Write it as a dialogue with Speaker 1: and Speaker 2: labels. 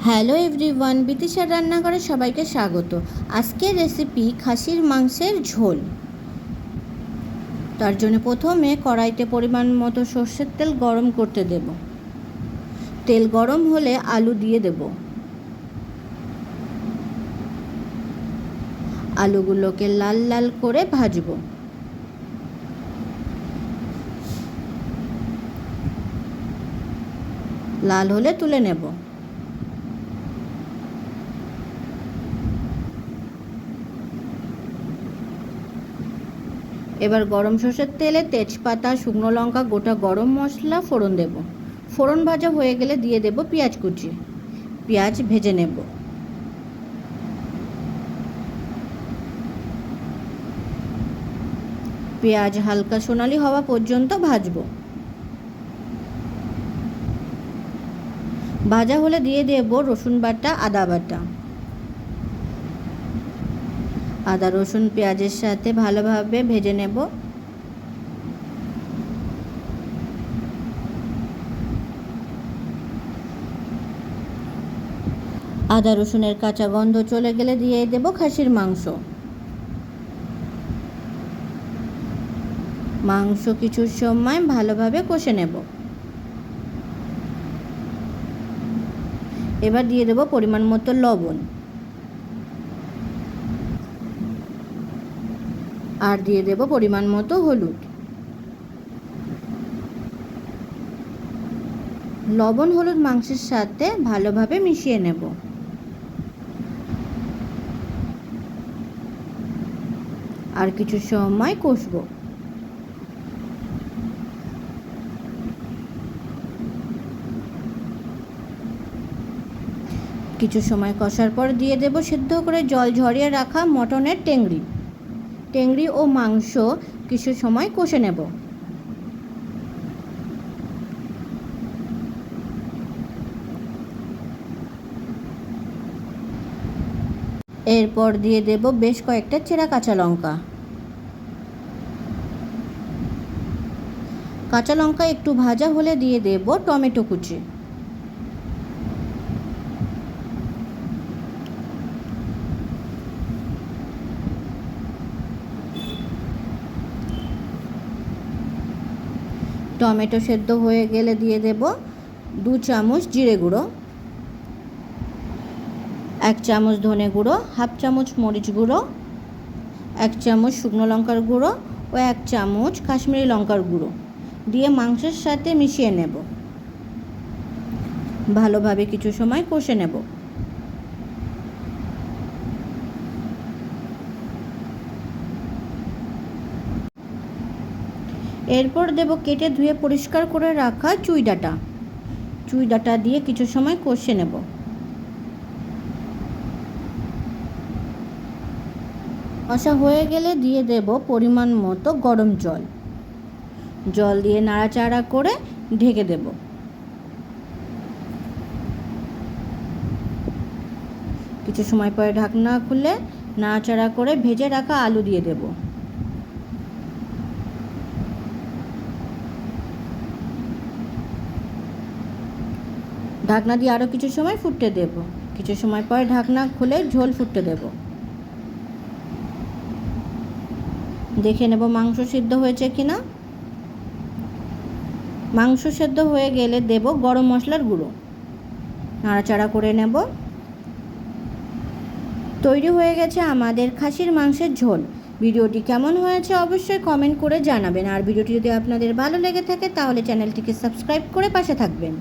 Speaker 1: Hello everyone, বিতিশার রান্নাঘরে সবাইকে স্বাগত। আজকের রেসিপি খাসির মাংসের ঝোল। তার জন্য প্রথমে কড়াইতে পরিমাণ মতো সর্ষের তেল গরম করতে দেব। তেল গরম হলে আলু দিয়ে দেব। আলুগুলোকে লাল লাল করে ভাজব। লাল হলে তুলে নেব। এবার গরম সর্ষের তেলে তেজপাতা, শুকনো লঙ্কা, গোটা গরম মশলা ফোড়ন দেব। ফোড়ন ভাজা হয়ে গেলে দিয়ে দেব পেঁয়াজ কুচি। পেঁয়াজ ভেজে নেব। পেঁয়াজ হালকা সোনালি হওয়া পর্যন্ত ভাজব। ভাজা হলে দিয়ে দেব রসুন বাটা, আদা বাটা। আদা রসুন পেঁয়াজের সাথে ভালোভাবে ভেজে নেব। আদা রসুনের কাঁচা গন্ধ চলে গেলে দিয়ে দেব খাসির মাংস। মাংস কিছু সময় ভালোভাবে কষে নেব। এবার দিয়ে দেব পরিমাণ মতো লবণ, আর দিয়ে দেব পরিমাণ মতো হলুদ। লবণ হলুদ মাংসের সাথে ভালোভাবে মিশিয়ে নেব। আর কিছু সময় কষবো। কিছু সময় কষার পর দিয়ে দেব সিদ্ধ করে জল ঝরিয়ে রাখা মটনের টেংরি ও মাংস কিছু সময় কষে নেব। এরপর দিয়ে দেব বেশ কয়েকটা চেরা কাঁচা লঙ্কা। কাঁচা লঙ্কা একটু ভাজা হলে দিয়ে দেব টমেটো কুচি। টমেটো সেদ্ধ হয়ে গেলে দিয়ে দেব 2 চামচ জিরে গুঁড়ো, 1 চামচ ধনে গুঁড়ো, হাফ চামচ মরিচ গুঁড়ো, 1 চামচ শুকনো লঙ্কার গুঁড়ো ও 1 চামচ কাশ্মীরি লঙ্কার গুঁড়ো দিয়ে মাংসের সাথে মিশিয়ে নেব। ভালোভাবে কিছু সময় কষে নেব। এরপর দেব কেটে ধুয়ে পরিষ্কার করে রাখা চুই ডাঁটা দিয়ে কিছু সময় কষে নেব। কষা হয়ে গেলে দিয়ে দেব পরিমাণ মতো গরম জল দিয়ে নাড়াচাড়া করে ঢেকে দেব। কিছু সময় পরে ঢাকনা খুলে নাড়াচাড়া করে ভেজে রাখা আলু দিয়ে দেব। ঢাকনা দিয়ে আরও কিছু সময় ফুটতে দেব। কিছু সময় পরে ঢাকনা খুলে ঝোল ফুটতে দেব। দেখে নেব মাংস সিদ্ধ হয়েছে কিনা। মাংস সিদ্ধ হয়ে গেলে দেব গরম মশলার গুঁড়ো। নাড়াচাড়া করে নেব। তৈরি হয়ে গেছে আমাদের খাসির মাংসের ঝোল। ভিডিওটি কেমন হয়েছে অবশ্যই কমেন্ট করে জানাবেন। আর ভিডিওটি যদি আপনাদের ভালো লেগে থাকে তাহলে চ্যানেলটিকে সাবস্ক্রাইব করে পাশে থাকবেন।